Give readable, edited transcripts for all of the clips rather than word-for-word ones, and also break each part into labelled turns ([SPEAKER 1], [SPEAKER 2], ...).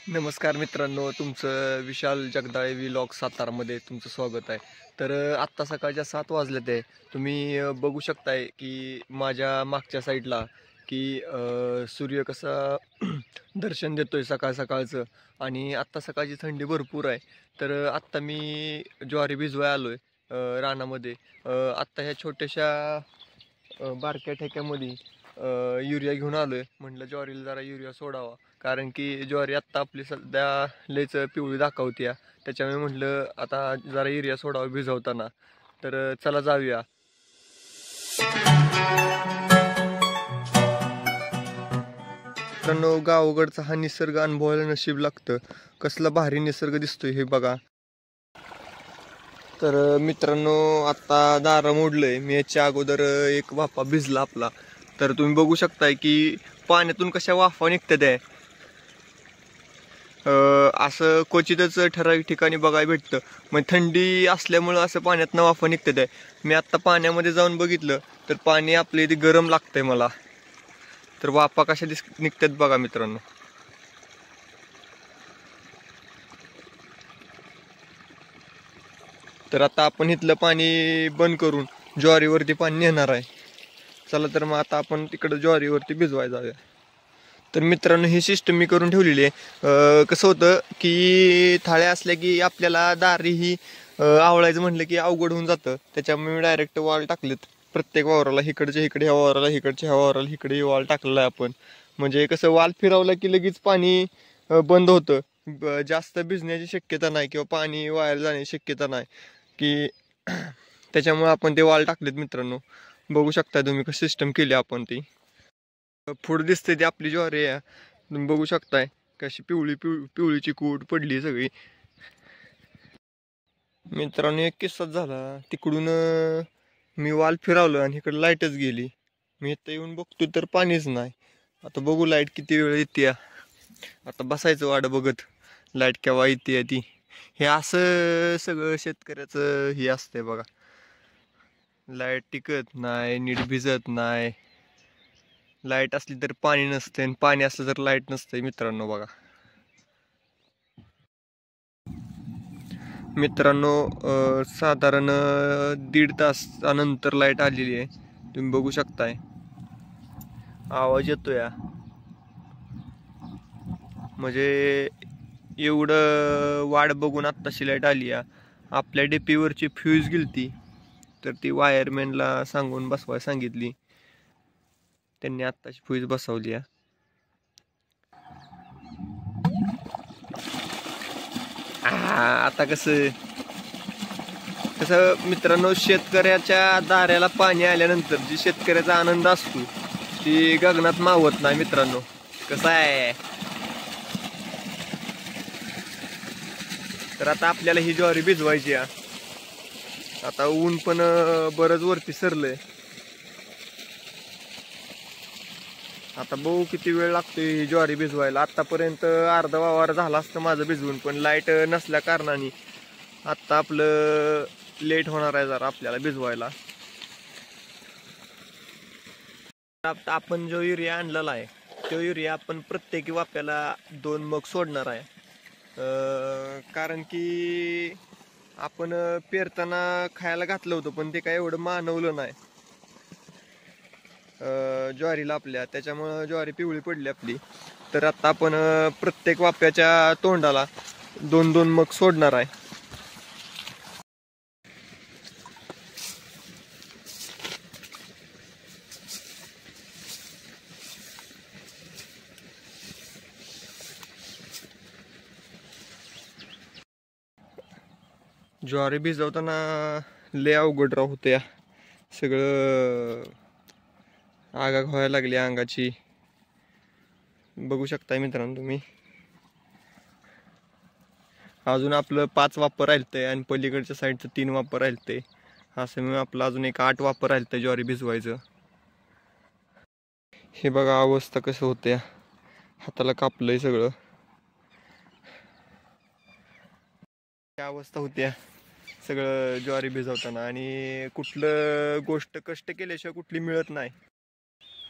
[SPEAKER 1] नमस्कार मित्रांनो, तुमचं विशाल जगदाळे व्लॉग सातारामध्ये तुमचं स्वागत आहे. तर आत्ता सकाळच्या 7 वाजलेत आहे. तुम्ही बघू शकताय की माझ्या मागच्या साईडला की सूर्य कसा दर्शन देतोय सकाळ सकाळचं. आणि आत्ता सकाळची थंडी भरपूर आहे. तर आत्ता मी ज्वारी भिजवाय आलोय रानामध्ये. आत्ता ह्या छोट्याशा बारक्या ठेक्यामध्ये युरिया घेऊन आलोय. म्हटलं ज्वारीला जरा युरिया सोडावा, कारण की ज्वारी आत्ता आपली सध्या लयच पिवळी दाखवते. त्याच्यामुळे म्हटलं आता जरा युरिया सोडावा भिजवताना. तर चला जाऊया. मित्रांनो, गावाकडचा हा निसर्ग अनुभवायला नशीब लागतं. कसला भारी निसर्ग दिसतोय हे बघा. तर मित्रांनो, आता दारा मोडलंय मी. याच्या अगोदर एक वाफा भिजला आपला. तर तुम्ही बघू शकताय की पाण्यातून कशा वाफा निघतात आहे. असं क्वचितच ठराविक ठिकाणी बघायला भेटतं. मग थंडी असल्यामुळं असं पाण्यातनं वाफा निघतात आहे. मी आत्ता पाण्यामध्ये जाऊन बघितलं तर पाणी आपल्या इथे गरम लागतंय मला. तर वाफा कशा निघतात बघा मित्रांनो. तर आता आपण इथलं पाणी बंद करून ज्वारीवरती पाणी नेणार आहे. चला तर मग आता आपण तिकडं ज्वारीवरती भिजवायला जाऊया. तर मित्रांनो, ही सिस्टम मी करून ठेवलेली आहे. कसं होतं की थाळ्या असल्या की आपल्याला दारी ही आवळायचं म्हटलं की अवघड होऊन जातं. त्याच्यामुळे मी डायरेक्ट वाळ टाकलेत प्रत्येक वावराला. इकडच्या इकडे ह्या वावराला, इकडच्या ह्या वावराला, इकडे वाळ टाकलेला आहे आपण. म्हणजे कसं वाल फिरवलं की लगेच पाणी बंद होतं. जास्त भिजण्याची शक्यता नाही किंवा पाणी वाया जाण्याची शक्यता नाही की त्याच्यामुळे आपण ते वाल टाकलेत मित्रांनो. बघू शकता तुम्ही कसं सिस्टम केली आपण ती. पुढे दिसते ती आपली ज्वारी आहे. तुम्ही बघू शकताय कशी पिवळीची कूट पडली सगळी. मित्रांनो, एक किस्साच झाला. तिकडून मी वाल फिरवलं आणि इकडे लाईटच गेली. मी इथं येऊन बघतो तर पाणीच नाही. आता बघू लाईट किती वेळ येते. आता बसायचं वाट बघत लाईट केव्हा येते ती. हे असं सगळं शेतकऱ्याचं हे असतंय बघा. लाईट टिकत नाही, नीट भिजत नाही. लाईट असली तर पाणी नसते आणि पाणी असलं तर लाईट नसते मित्रांनो बघा. मित्रांनो, साधारण 1.5 तासानंतर लाईट आलेली आहे. तुम्ही बघू शकताय आवाज येतोय. म्हणजे एवढं वाट बघून आत्ताशी लाईट आली आहे. आपल्या डीपीवरची फ्यूज गेलती तर ती वायरमॅनला सांगून बसवायला सांगितली. त्यांनी आत्ताची फ्यूज बसवली आहे. आता कसं कसं मित्रांनो, शेतकऱ्याच्या दाऱ्याला पाणी आल्यानंतर जी शेतकऱ्याचा आनंद असतो ती गगनात मावत नाही मित्रांनो. कसं आहे, तर आता आपल्याला ही ज्वारी भिजवायची आहे. आता ऊन पण बरंच वरती सरलंय. आता बघू किती वेळ लागतोय ही ज्वारी भिजवायला. आतापर्यंत अर्धा वावर झाला असतं माझं भिजवून, पण लाईट नसल्या कारणाने आत्ता आपलं लेट होणार आहे जरा आपल्याला भिजवायला. आपण जो युरिया आणलेला आहे तो युरिया आपण प्रत्येकी वाफ्याला 2 मग सोडणार आहे. कारण की आपण पेरताना खायला घातलं होतं पण ते काय एवढं मानवलं नाही ज्वारीला आपल्या. त्याच्यामुळं ज्वारी पिवळी पडली आपली. तर आता आपण प्रत्येक वाफ्याच्या तोंडाला 2-2 मग सोडणार आहे. ज्वारी भिजवताना लय अवघड राहू होत्या. सगळं आगाग व्हायला लागली अंगाची. बघू शकताय मित्रांनो तुम्ही. अजून आपलं 5 वापर राहिलतंय आणि पलीकडच्या साईडचं 3 वापर राहिलतंय. असं मी आपलं अजून एक 8 वापर राहिलतंय ज्वारी भिजवायचं. हे बघा अवस्था कसं होत्या. हाताला कापलंय सगळं. त्या अवस्था होत्या सगळं ज्वारी भिजवताना. आणि कुठलं गोष्ट कष्ट केल्याशिवाय कुठली मिळत नाही.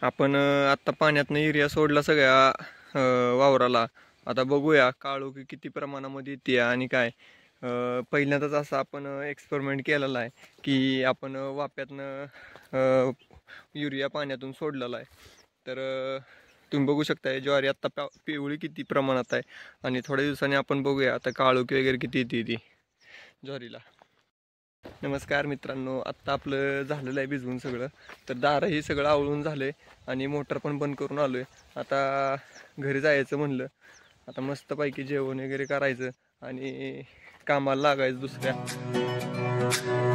[SPEAKER 1] आपण आत्ता पाण्यातनं युरिया सोडला सगळ्या वावराला. आता बघूया काळोखी किती प्रमाणामध्ये येते आणि काय. पहिल्यांदाच असं आपण एक्सपेरिमेंट केलेला आहे की आपण वाफ्यातनं युरिया पाण्यातून सोडलेला आहे. तर तुम्ही बघू शकता ज्वारी आत्ता पिवळी किती प्रमाणात आहे आणि थोड्या दिवसांनी आपण बघूया आता काळोखी वगैरे किती येते ती ज्वारीला. नमस्कार मित्रांनो, आत्ता आपलं झालेलं आहे भिजवून सगळं. तर दारंही सगळं आवळून झालं आणि मोटर पण बंद करून आलो आहे. आता घरी जायचं म्हणलं. आता मस्तपैकी जेवण वगैरे करायचं आणि कामाला लागायचं दुसऱ्या.